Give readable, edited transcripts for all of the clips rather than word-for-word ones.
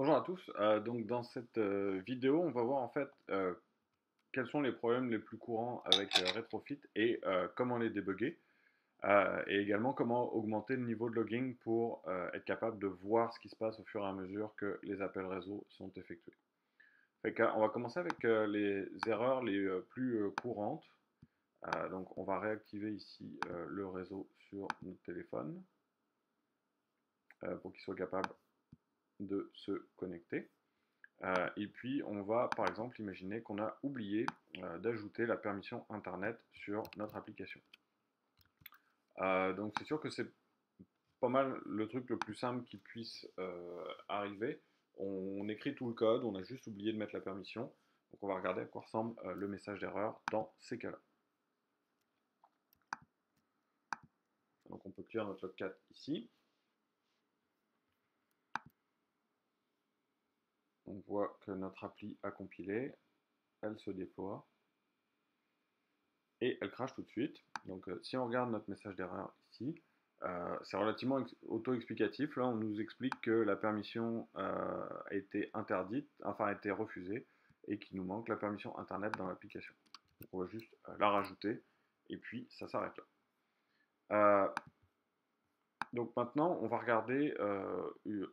Bonjour à tous. Donc dans cette vidéo, on va voir en fait quels sont les problèmes les plus courants avec Retrofit et comment les débugger, et également comment augmenter le niveau de logging pour être capable de voir ce qui se passe au fur et à mesure que les appels réseau sont effectués. On va commencer avec les erreurs les plus courantes. Donc on va réactiver ici le réseau sur notre téléphone pour qu'il soit capable de se connecter. Et puis, on va par exemple imaginer qu'on a oublié d'ajouter la permission Internet sur notre application. Donc, c'est sûr que c'est pas mal le truc le plus simple qui puisse arriver. On écrit tout le code, on a juste oublié de mettre la permission. Donc, on va regarder à quoi ressemble le message d'erreur dans ces cas-là. Donc, on peut clear notre logcat ici. On voit que notre appli a compilé, elle se déploie et elle crache tout de suite. Donc si on regarde notre message d'erreur ici, c'est relativement auto-explicatif. Là, on nous explique que la permission a été interdite, enfin a été refusée, et qu'il nous manque la permission Internet dans l'application. Donc on va juste la rajouter, et puis ça s'arrête là. Donc maintenant, on va regarder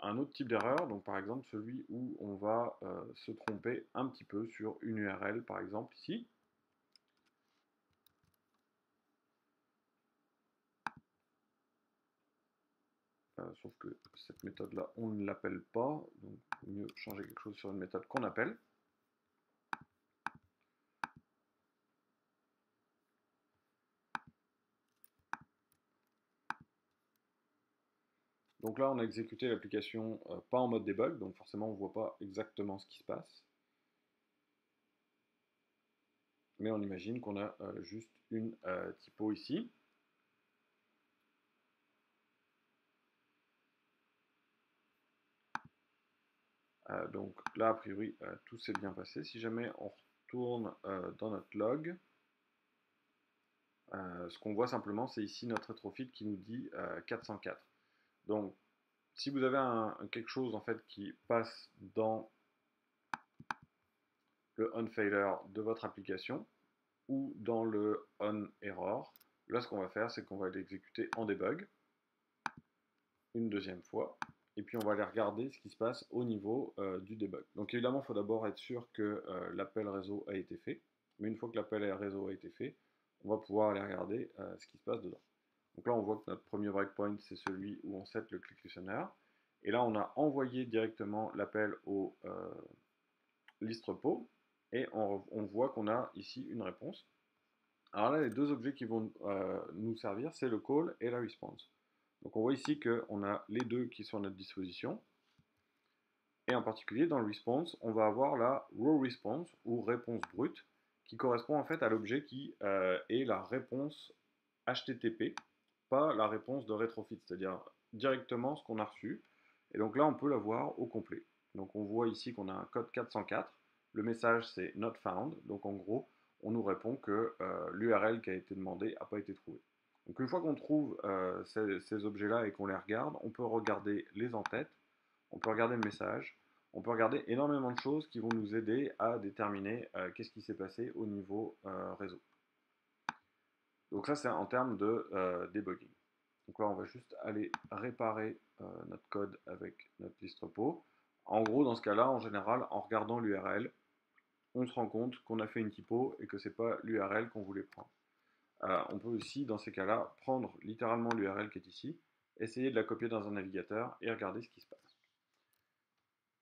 un autre type d'erreur, donc par exemple celui où on va se tromper un petit peu sur une URL, par exemple ici. Sauf que cette méthode-là, on ne l'appelle pas, donc il vaut mieux changer quelque chose sur une méthode qu'on appelle. Donc là, on a exécuté l'application pas en mode debug, donc forcément, on ne voit pas exactement ce qui se passe. Mais on imagine qu'on a juste une typo ici. Donc là, a priori, tout s'est bien passé. Si jamais on retourne dans notre log, ce qu'on voit simplement, c'est ici notre retrofit qui nous dit 404. Donc, si vous avez quelque chose en fait qui passe dans le onFailer de votre application ou dans le onError, là ce qu'on va faire, c'est qu'on va l'exécuter en debug une deuxième fois, et puis on va aller regarder ce qui se passe au niveau du debug. Donc évidemment, il faut d'abord être sûr que l'appel réseau a été fait, mais une fois que l'appel réseau a été fait, on va pouvoir aller regarder ce qui se passe dedans. Donc là, on voit que notre premier breakpoint, c'est celui où on set le click listener, et là, on a envoyé directement l'appel au list repo, et on voit qu'on a ici une réponse. Alors là, les deux objets qui vont nous servir, c'est le call et la response. Donc on voit ici qu'on a les deux qui sont à notre disposition. Et en particulier, dans le response, on va avoir la raw response, ou réponse brute, qui correspond en fait à l'objet qui est la réponse HTTP, pas la réponse de retrofit, c'est-à-dire directement ce qu'on a reçu. Et donc là, on peut la voir au complet. Donc on voit ici qu'on a un code 404. Le message, c'est not found. Donc en gros, on nous répond que l'URL qui a été demandée n'a pas été trouvée. Donc une fois qu'on trouve ces objets-là et qu'on les regarde, on peut regarder les en-têtes, on peut regarder le message, on peut regarder énormément de choses qui vont nous aider à déterminer qu'est-ce qui s'est passé au niveau réseau. Donc ça, c'est en termes de debugging. Donc là, on va juste aller réparer notre code avec notre list repo. En gros, dans ce cas-là, en général, en regardant l'URL, on se rend compte qu'on a fait une typo et que ce n'est pas l'URL qu'on voulait prendre. On peut aussi, dans ces cas-là, prendre littéralement l'URL qui est ici, essayer de la copier dans un navigateur et regarder ce qui se passe.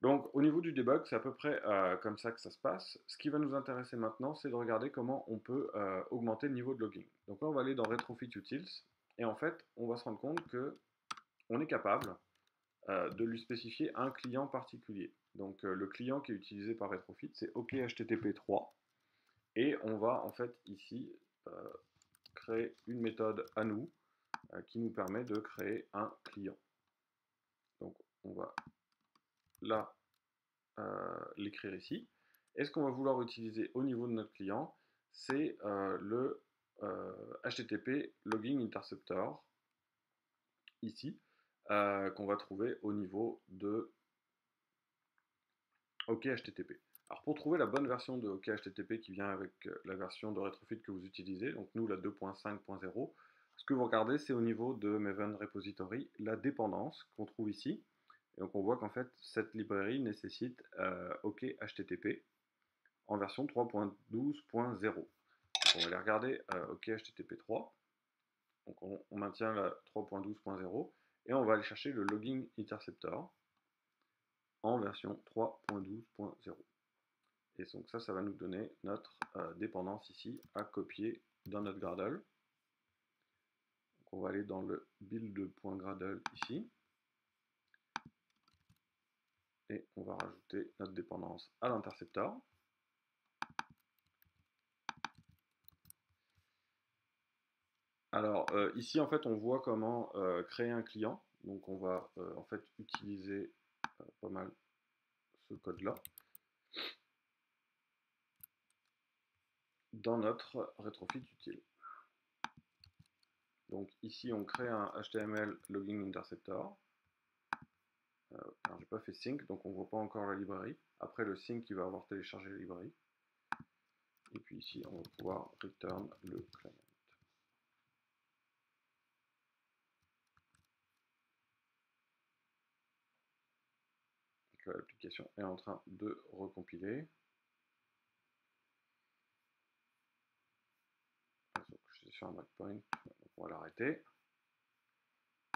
Donc au niveau du debug, c'est à peu près comme ça que ça se passe. Ce qui va nous intéresser maintenant, c'est de regarder comment on peut augmenter le niveau de logging. Donc là, on va aller dans Retrofit Utils, et en fait, on va se rendre compte qu'on est capable de lui spécifier un client particulier. Donc le client qui est utilisé par Retrofit, c'est OKHTTP3, et on va en fait ici créer une méthode à nous qui nous permet de créer un client. Donc on va là l'écrire ici. Et ce qu'on va vouloir utiliser au niveau de notre client, c'est le HTTP Logging Interceptor, ici, qu'on va trouver au niveau de OK HTTP. Alors pour trouver la bonne version de OK HTTP qui vient avec la version de Retrofit que vous utilisez, donc nous la 2.5.0, ce que vous regardez c'est au niveau de Maven Repository la dépendance qu'on trouve ici. Et donc on voit qu'en fait cette librairie nécessite OK HTTP en version 3.12.0. On va aller regarder OK HTTP 3. Donc on maintient la 3.12.0 et on va aller chercher le Logging Interceptor en version 3.12.0. Et donc ça va nous donner notre dépendance ici à copier dans notre Gradle. Donc on va aller dans le build.gradle ici. Et on va rajouter notre dépendance à l'interceptor. Alors ici en fait on voit comment créer un client. Donc on va en fait utiliser pas mal ce code là dans notre retrofit utile. Donc ici on crée un HTML logging interceptor. Alors j'ai pas fait sync donc on voit pas encore la librairie. Après le sync il va avoir téléchargé la librairie. Et puis ici on va pouvoir return le client. L'application est en train de recompiler. Donc, je suis sur un breakpoint, donc on va l'arrêter.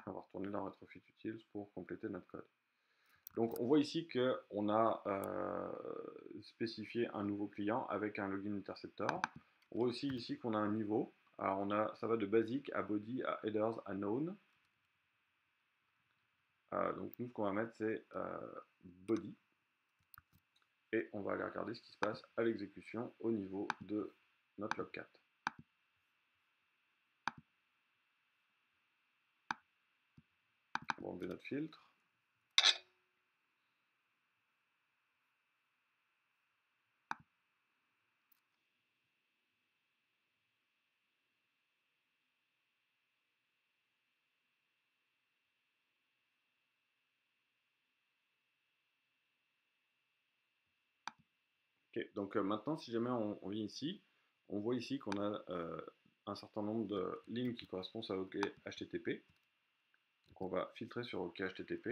On va retourner dans Retrofit Utils pour compléter notre code. Donc on voit ici qu'on a spécifié un nouveau client avec un login interceptor. On voit aussi ici qu'on a un niveau. Alors ça va de basic à body à headers à known. Donc nous ce qu'on va mettre c'est body. Et on va aller regarder ce qui se passe à l'exécution au niveau de notre log4. On va enlever notre filtre. Okay, donc maintenant, si jamais on vient ici, on voit ici qu'on a un certain nombre de lignes qui correspondent à OK HTTP. Donc on va filtrer sur OK HTTP.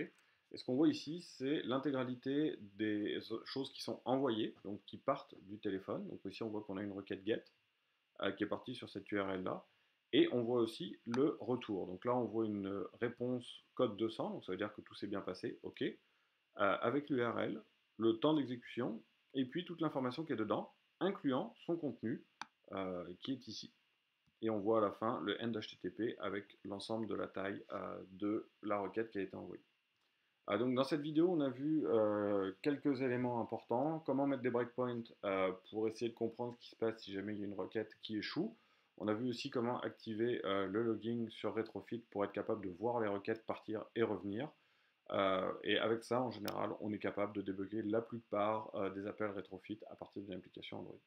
Et ce qu'on voit ici, c'est l'intégralité des choses qui sont envoyées, donc qui partent du téléphone. Donc ici, on voit qu'on a une requête GET qui est partie sur cette URL-là. Et on voit aussi le retour. Donc là, on voit une réponse code 200, donc ça veut dire que tout s'est bien passé, OK, avec l'URL, le temps d'exécution, et puis toute l'information qui est dedans, incluant son contenu qui est ici. Et on voit à la fin le end HTTP avec l'ensemble de la taille de la requête qui a été envoyée. Donc dans cette vidéo, on a vu quelques éléments importants, comment mettre des breakpoints pour essayer de comprendre ce qui se passe si jamais il y a une requête qui échoue. On a vu aussi comment activer le logging sur Retrofit pour être capable de voir les requêtes partir et revenir. Et avec ça, en général, on est capable de débugger la plupart des appels Retrofit à partir d'une application Android.